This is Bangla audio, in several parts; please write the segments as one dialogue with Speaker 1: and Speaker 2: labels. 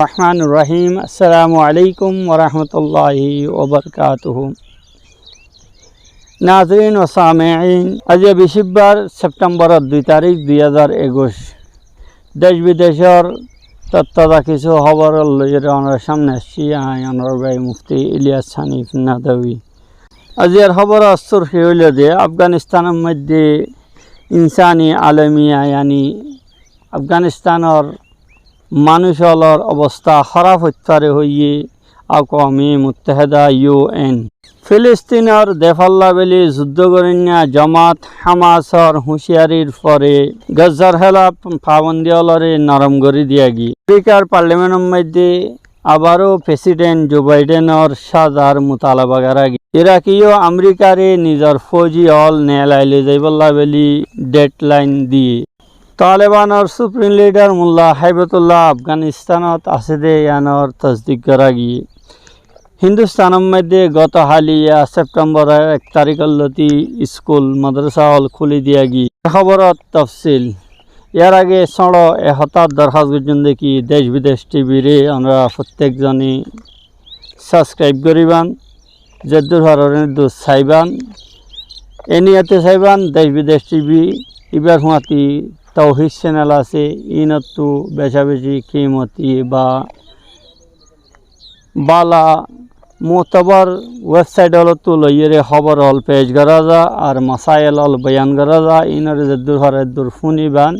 Speaker 1: रहमान रहीम अस्सलामु अलैकुम वरहमतुल्लाहि वबरकातुहू। नाज़रीन व सामेईन, आज बिशिब्बार सेप्टेम्बर 2 तारीख 2021 देश विदेशर तत्ता किछु खबर लइरे आनार सामने आसछि। आनार भाई मुफ्ती इलियास हानिफ नादवी। आजिर खबर सुर्खी हইল যে আফগানিস্তানের মধ্যে ইনসানি আলমিয়া यानी আফগানিস্তানের মানুষের অবস্থা খারাপ হইতে হইয়ে আকওয়ামে মুত্তাহিদা UN ফিলিস্তিনের দেফাল্লাবেলি যুদ্ধ করিনা জামাত হামাসর হুঁশিয়ারির পরে গাজার খেলাফ পাবন্দিওয়ালরে নরম করে দিয়া গি আমেরিকার পার্লামেন্টের মধ্যে আবারও প্রেসিডেন্ট জো বাইডেনের সাজার মুতালাবা করাগি ইরাকিও আমেরিকারে নিজের ফৌজি হল নেলাইলে যাইবল্লা বেলি ডেডলাইন দিয়ে तालिबानर सुप्रीम लीडर मुल्ला हैबतुल्लाह अफगानिस्तानत আছে দে ইয়ানর তসদিক করা গিয়ে হিন্দুস্তানের মধ্যে গত হালিয়া সেপ্টেম্বর 1 তারিখের লতি স্কুল মাদ্রাসা হল খুলে দিয়া গিয়ে খবরত তফসিল এর আগে সড় হঠাৎ দরখাস্ত করছেন দেখি দেশ বিদেশ টিভিরে আমরা প্রত্যেকজনই সাবস্ক্রাইব করিবান যদ্দুর হরনের দু চাইবান এনিয়াতে চাইবান দেশ বিদেশ টিভি ইবার হুঁয়াতি तौहीद चैनल आसे इनतु बेचा बेची कीमती बाला मोतबर वेबसाइट हल तो लइरे खबर हल पेज करा जा और मसाइल हल बयान करा जा इनर दूर हर दूर फुनिबान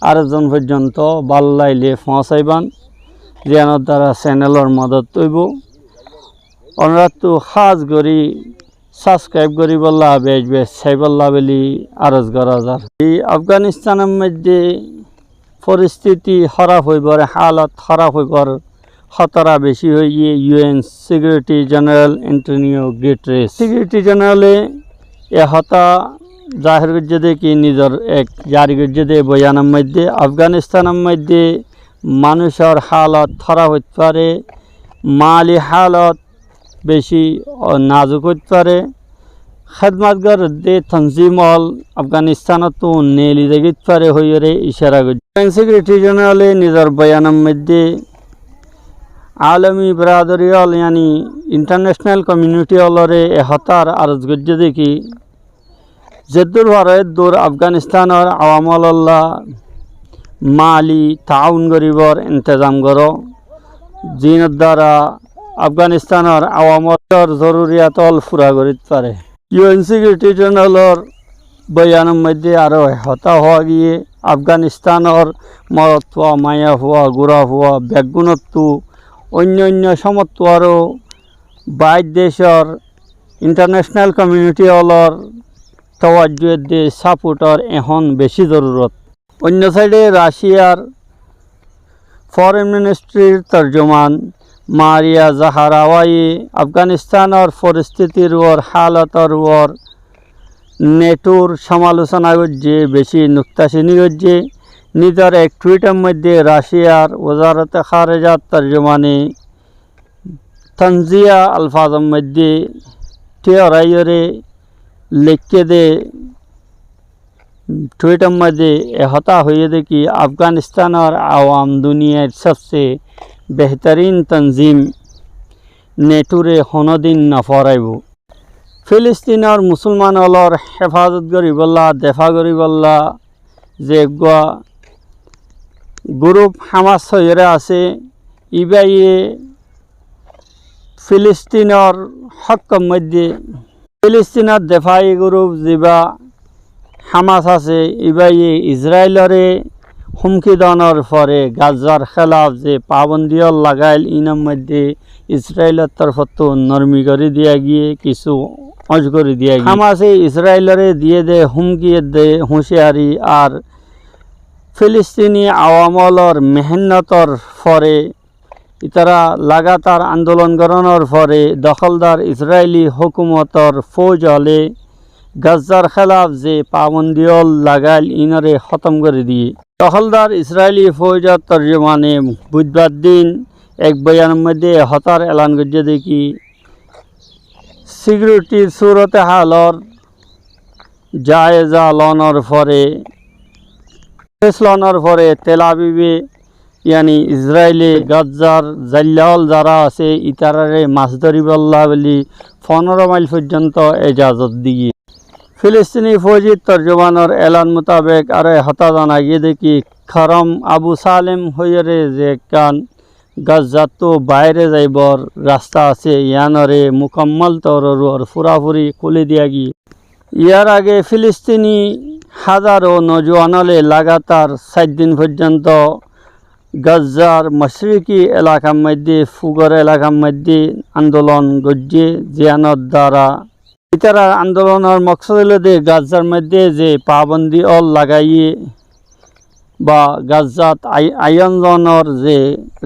Speaker 1: और जन पर्यंत बाल लाइले पहुँचाइबान जियानर द्वारा चैनलर मदद तैब ओनारा तो खास करी সাবস্ক্রাইব করি বললা বেশ বেশ সাইবল্লা বলি আরজ করা যায়। এই আফগানিস্তানের মধ্যে পরিস্থিতি খারাপ হইবার হালত খারাপ হইবার খতরা বেশি হয়ে UN security general Antonio Guterres security জেনারেলে এ হতা জাহির করছে দেখি নিজের এক জারি করছে দে বয়ানের মধ্যে আফগানিস্তানের মধ্যে মানুষের হালত খারাপ হইতে পারে মালি হালত বেশি নাজুক হতে পারে খেদমতগার দে তনজিম হল আফগানিস্তানতো নেলি যেতে পারে হইরে ইশারা করছে। সিকিউরিটি জেনারেলে নিজের বয়ানের মধ্যে আলমী বিরাদরি হল यानी ইন্টারন্যাশনাল কমিউনিটি হলরে হতার আরজ করছে দেখি যেদুর ভারত দূর আফগানিস্তানের আওয়ামল্লাহ মালি তাউন গরিবর ইন্তজাম করো জিনের দ্বারা আফগানিস্তানের আওয়ামর জরুরিয়াত পুরা করিতে পারে। UN সিকিউরিটি জেনারেলর বয়ানের মধ্যে আরও হতা হওয়া গিয়ে আফগানিস্তানের মরত হওয়া মায়া হওয়া গুড়া হওয়া ব্যাগুণত্ব অন্য সমত্ব আরও 22 দেশের ইন্টারন্যাশনাল কমিউনিটি হলর তওয়াজ্জুহ দে সাপোর্টর এখন বেশি জরুরত। অন্য সাইডে রাশিয়ার ফরেন মিনিস্ট্রির তর্জমান मारिया जहारावाई अफगानिस्तान और परिस्थितिर और हालतर और नेटोर समालोचना करजे बेशी नुक्ताचिनी करजे निजार एक ट्वीटर मध्य राशियार वजारत खारिजात तर्जमाने तंजिया अल्फाजम मध्य टेराइरे लिखे दे ट्वीटर मध्य हता हुए दे कि अफगानिस्तान और आवाम दुनिया सबसे बेहतरीन तंजीम नेटुरे हनदिन नफराइब फिलिस्तीन और मुसलमान हलर हेफाजत करिबल्ला देफा करिबल्ला जे ग्रुप हामास हइरे आछे इबाइए फिलिस्तीनर हक मध्य फिलिस्तीनर देफाई ग्रुप जिबा हामास आछे इबाइए इजराइलरे হুমকি দানোর পরে গাজার খেলাফ যে পাবন্দিও লাগাইল ইনার মধ্যে ইসরায়েলের তরফত নরমি করে দিয়া গিয়ে কিছু অজ করে দিয়া গিয়ে হামাসে ইসরায়েলরে দিয়ে দে হুমকি দে হুঁশিয়ারি আর ফিলিস্তিনি আওয়ামলর মেহনতর পরে ইতারা লাগাতার আন্দোলন করানোর পরে দখলদার ইসরায়েলি হুকুমতর ফৌজ হলে গাজার খেলাফ যে পাবন্দিও লাগাইল ইনারে খতম করে দিয়ে দখলদার ইসরায়েলি ফৌজত তর্জমানে বুধবার দিন এক বয়ানের মধ্যে হতার এলান করছে দেখি সিকিউরিটির সুরতে হালর জায়েজা লনের পরে তেল আবিবে ইয়ানি ইসরায়েলে গাজ্জার জাল্লাওয়াল যারা আছে ইতারারে মাছ ধরিবল্লা বলি 15 মাইল পর্যন্ত এজাজত দিয়ে ফিলিস্তিনি ফৌজি তর্জমানের এলান মোতাবেক আর হতা জানা গিয়ে দেখি খরম আবু সালেম হইরে যে কান গাজ্জাত তো বাইরে যাইবর রাস্তা আছে ইয়ানরে মুকম্মল তরর ফুরাফুরি খুলে দিয়া গিয়ে ইয়ার আগে ফিলিস্তিনি হাজারো নজওয়ানলে লাগাতার 7 দিন পর্যন্ত গাজ্জার মশরিকি এলাকার মধ্যে ফুগর এলাকার মধ্যে আন্দোলন গজ্জে জিয়ানত দ্বারা ইতারা আন্দোলনের মকসদ হল যে গাজ্জার মধ্যে যে পাবন্দি অল লাগাইয়ে বা গাজ্জাত আয়নজনের যে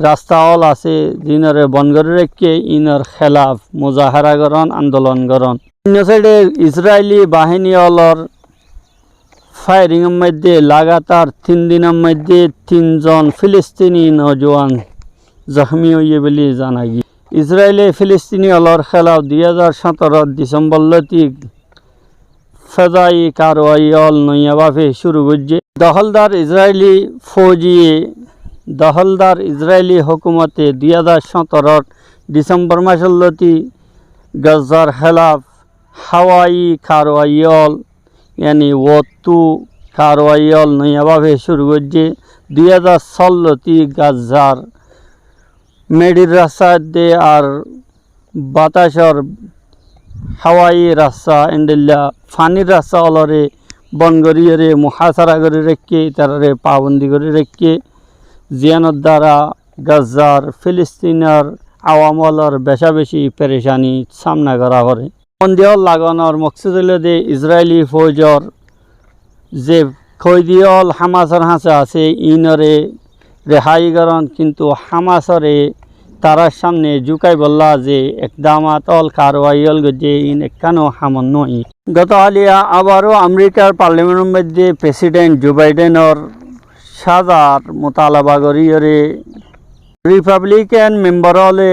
Speaker 1: রাস্তা অল আছে যিনরে বন করে রেখে ইনর খেলাফ মুজাহারা করন আন্দোলন করন অন্য সাইডে ইসরায়েলি বাহিনী অলর ফায়ারিংয়ের মধ্যে লাগাতার 3 দিনের মধ্যে 3 জন ফিলিস্তিনি নজওয়ান জখমি হয়ে বলে জানা গিয়ে ইসরায়েলে ফিলিস্তিনি অলর খেলাফ 2017 ডিসেম্বর লতি ফেজাই কারওয়াই অল নয়াবাফে শুরু করছে দখলদার ইসরায়েলি হুকুমতে 2017 ডিসেম্বর মাসের লতি গাজ্জার খেলাফ হাওয়াই কারওয়াই অল यानी वो तो कार्रवाई नयाभावे शुरू करছে 2016 গাজ্জার মেডির রাস্তা দে আর বাতাসর হাওয়াই রাস্তা এন্ডেলা ফানির রাস্তা অলরে বন গরিয়ে মুহাসারা করে রেখে তারে পাবন্দি করে রেখে জিয়ানত দ্বারা গাজ্জার ফিলিস্তিনের আওয়ামলর বেশা বেশি পেরেশানি সামনা করা করে বন্দিয়ল লাগানোর মকসুদ হল যে ইসরায়েলি ফৌজর যে খৈদিয়ল হামাসর হাসে আছে ইনরে রেহাই করন কিন্তু হামাসরে তারার সামনে জুকাই বললা যে একদামাত অল কারওয়াইল গজে ইন একানো হামন নই গত আলিয়া আবারও আমেরিকার পার্লামেন্টের মধ্যে প্রেসিডেন্ট জো বাইডেনের সাজার মোতালাবা করিয়ে রিপাবলিকান মেম্বার হলে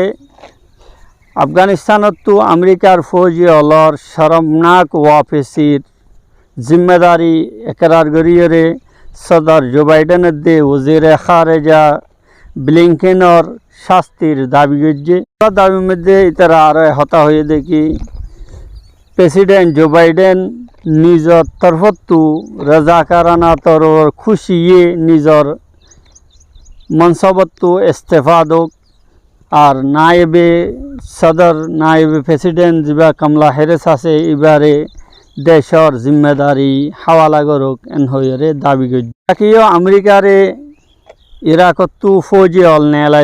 Speaker 1: আফগানিস্তানত তো আমেরিকার ফৌজি অলর শরমনাক ওয়াফেসির জিম্মেদারি একরার করিয়ে সদর জো বাইডেনের দে ওজিরে খারেজা ব্লিংকেনর শাস্তির দাবি করছে দাবির মধ্যে তারা আরো হতা হয়ে দেখি প্রেসিডেন্ট জো বাইডেন নিজের তরফতো রাজাকারানা তরর খুশিয়ে নিজের মনসবতো ইস্তেফা দোক আর নায়েবে সদর নায়েবে প্রেসিডেন্ট যা কমলা হ্যারিস আছে এবারে দেশর জিম্মেদারি হাওয়ালা করুক এন হয়ে দাবি করছে তাকেও আমেরিকারে ইরাকতো ফৌজি অল নেলা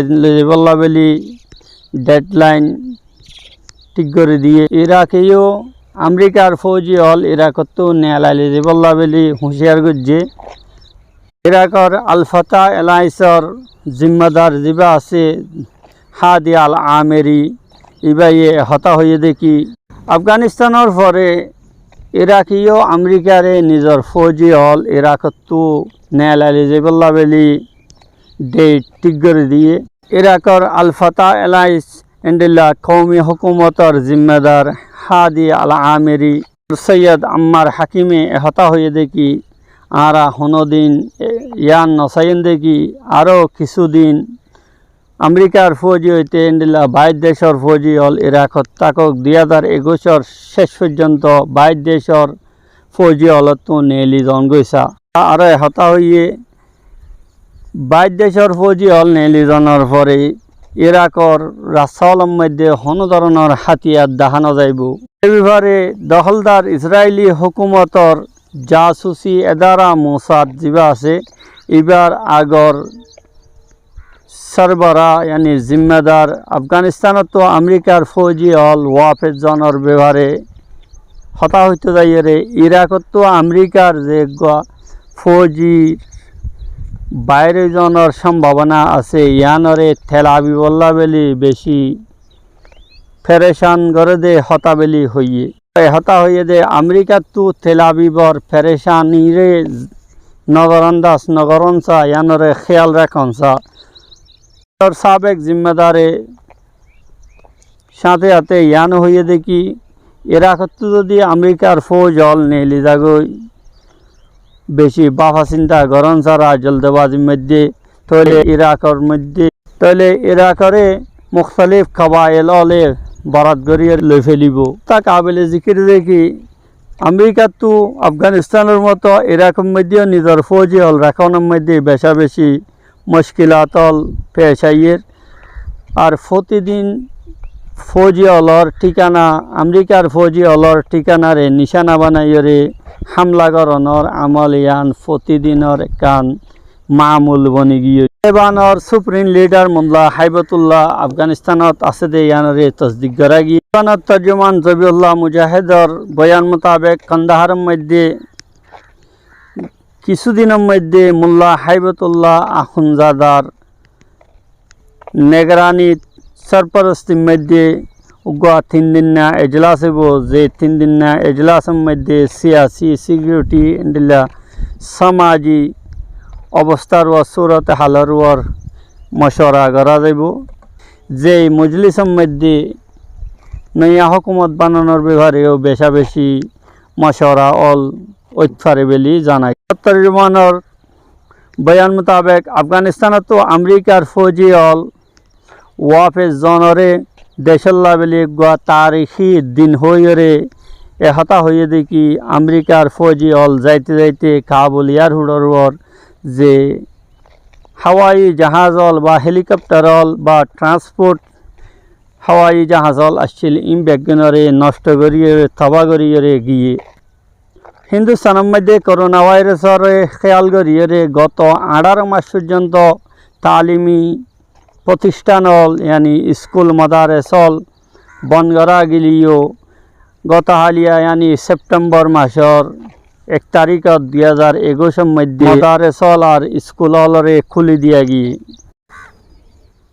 Speaker 1: বলি ডেডলাইন ঠিক করে দিয়ে ইরাকেও আমেরিকার ফৌজি অল ইরাকতো নেলা বলি হুঁশিয়ার করছে ইরাকর আল ফাতাহ এলায়েন্সর জিম্মেদার যা আছে হাদি আল আমেরি ইবাইয়ে হতা হয়ে দেখি আফগানিস্তানের পরে ইরাকিও আমেরিকারে নিজের ফৌজি হল ইরাকতো নেলা বলি ডেট ঠিক করে দিয়ে ইরাকর আল ফাতাহ এলায়েন্স এন্ডেলা কৌমি হুকুমতর জিম্মেদার হাদি আল আমেরি সৈয়দ আম্মার হাকিমে হতা হয়ে দেখি আরা হনদিন ইয়ান নসাইন দেখি আরও কিছুদিন আমেরিকার ফৌজি হইতে এন্ডেলা 22 দেশের ফৌজি হল ইরাকত তাকক 2021 শেষ পর্যন্ত 22 দেশের ফৌজি হলতো নেলি জন গৈছা আরও হতা হইয়ে 22 দেশের ফৌজি হল নেলি জনের পরে ইরাকর রাস্তাওয়ালার মধ্যে কোনো ধরনের হাতিয়ার দেখানো যাইব এই ব্যাপারে দখলদার ইসরায়েলি হুকুমতর জাসুসি এদারা মোসাদ যা আছে এবার আগর সরবরা यानी জিম্মেদার আফগানিস্তানত তো আমেরিকার ফৌজি হল ওয়াফেজ জনের ব্যবহারে হতা হইতে যাইয়ে ইরাকত তো আমেরিকার যে ফৌজি বাইরে জনের সম্ভাবনা আছে ইয়ানরে ঠেলাবি বল্লা বেলি বেশি ফেরেশান করে দে হতা বেলি হইয়ে হতা হইয়ে দে আমেরিকার তো ঠেলাবিবর ফেরেশানিরে নগরান্দাজ নগরনসা ইয়ানরে খেয়াল রাখনসা সাবেক জিম্মেদারে সাথে সাথে ইয়ান হইয়ে দেখি ইরাকত যদি আমেরিকার ফৌজ হল নেলি যাগই বেশি বাফা চিন্তা গরম সারা জলদবাজির মধ্যে তাহলে ইরাকের মধ্যে তাহলে ইরাকরে মুখতালিফ কাবাইল হলে বারাত গড়িয়ে লই ফেলিব তা কাবিলে জিকির দেখি আমেরিকা তো আফগানিস্তানের মতো ইরাকের মধ্যেও নিজের ফৌজি হল রাখানোর মধ্যে বেশা বেশি মুশকিলাত হল পেশাইয়ের আর প্রতিদিন ফৌজি হলর ঠিকানা আমেরিকার ফৌজি হলর ঠিকানারে নিশানা বানাইরে হামলা করানোর আমল ইয়ান প্রতিদিনের কান মামুল বনি গিয়ে এবানোর সুপ্রিম লিডার মোল্লা হাইবতুল্লাহ আফগানিস্তানত আছে দে ইয়ানরে তসদিক করা গিয়ে এবানোর তর্জমান জবিউল্লাহ মুজাহিদর বয়ান মোতাবেক কন্দাহারের মধ্যে কিছুদিনের মধ্যে মোল্লা হাইবতুল্লাহ আখুনজাদার নেগরানিত সরপরস্তির মধ্যে উগা 3 দিন না এজলাস হইব যে 3 দিন না এজলাসের মধ্যে সিয়াসি সিকিউরিটি ইন্ডিলা সমাজি অবস্থার ও সুরত হালার ওর মশওয়ারা করা যাইব যে মজলিসের মধ্যে নয়া হুকুমত বানানোর ব্যাপারেও বেশা বেশি মশওয়ারা অল ঐতফারে বলি জানায় তর্জমানের বয়ান মোতাবেক আফগানিস্তানত তো আমেরিকার ফৌজি অল ওয়াফে জনরে দেশল্লা বেলি গোয়া তারিখি দিন হইরে এহতা হইয়ে দেখি আমেরিকার ফৌজি অল যাইতে যাইতে কাবুল এয়ারপোর্টর যে হাওয়াই জাহাজ হল বা হেলিকপ্টার হল বা ট্রান্সপোর্ট হাওয়াই জাহাজ হল আসছিল ইমব্যাগনরে নষ্ট করিয়ে তবা করিয়ে গিয়ে হিন্দুস্তানের মধ্যে করোনা ভাইরাসের খেয়াল করিয়ে গত 18 মাস পর্যন্ত তালিমি প্রতিষ্ঠান হল ইয়ানি স্কুল মাদারেস হল বন্ধ করা গেলিও গত হালিয়া ইয়ানি সেপ্টেম্বর মাসের 1 তারিখত 2021 মধ্যে মাদারেস হল আর স্কুল হলরে খুলি দিয়া গিয়ে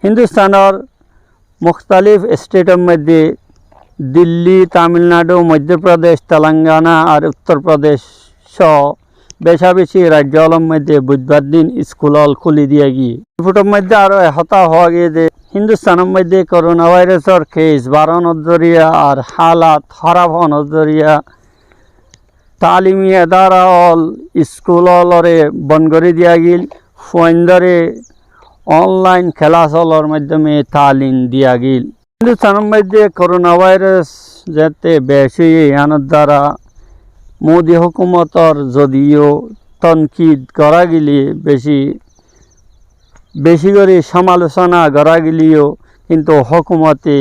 Speaker 1: হিন্দুস্তানের মুখতালিফ স্টেটের মধ্যে দিল্লি তামিলনাড়ু মধ্যপ্রদেশ তেলেঙ্গানা আর উত্তরপ্রদেশ সহ বেশা বেশি রাজ্য হলের মধ্যে বুধবার দিন স্কুল হল খুলি দিয়া গিয়ে রিপোর্টের মধ্যে আরও হতা হওয়া গিয়ে যে হিন্দুস্তানের মধ্যে করোনা ভাইরাসের কেস বাড়ানোর জরিয়া আর হালাত খারাপ হওয়ার জরিয়া তালিমি এদারা হল স্কুল হলরে বন্ধ করে দিয়া গিল ফোনদারে অনলাইন ক্লাস হলের মাধ্যমে তালিম দিয়া গিল হিন্দুস্তানের মধ্যে করোনা ভাইরাস যাতে বেশি আনার দ্বারা মোদি হুকুমতর যদিও তনকিদ করা গেলে বেশি করে সমালোচনা করা গেলেও কিন্তু হুকুমতে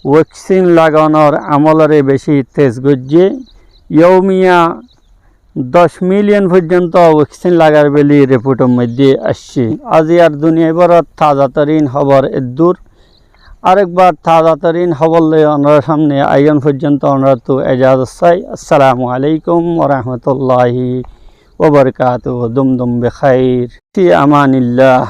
Speaker 1: ভ্যাকসিন লাগানোর আমলরে বেশি তেজ গজ্জে ইয়ৌমিয়া 10 মিলিয়ন পর্যন্ত ভ্যাকসিন লাগার বলে রিপোর্টের মধ্যে আসছে আজ আর দুনিয়া ভরত তাজাতরিন খবর এদূর আরেকবার তাজাতরিন খবর লয়ে আমরা সামনে আইন পর্যন্ত আমরা তো এজাজত চাই আসসালামু আলাইকুম ওয়া রাহমাতুল্লাহি ওয়া বারাকাতুহু দুমদুম বিখাইর ফি আমানিল্লাহ।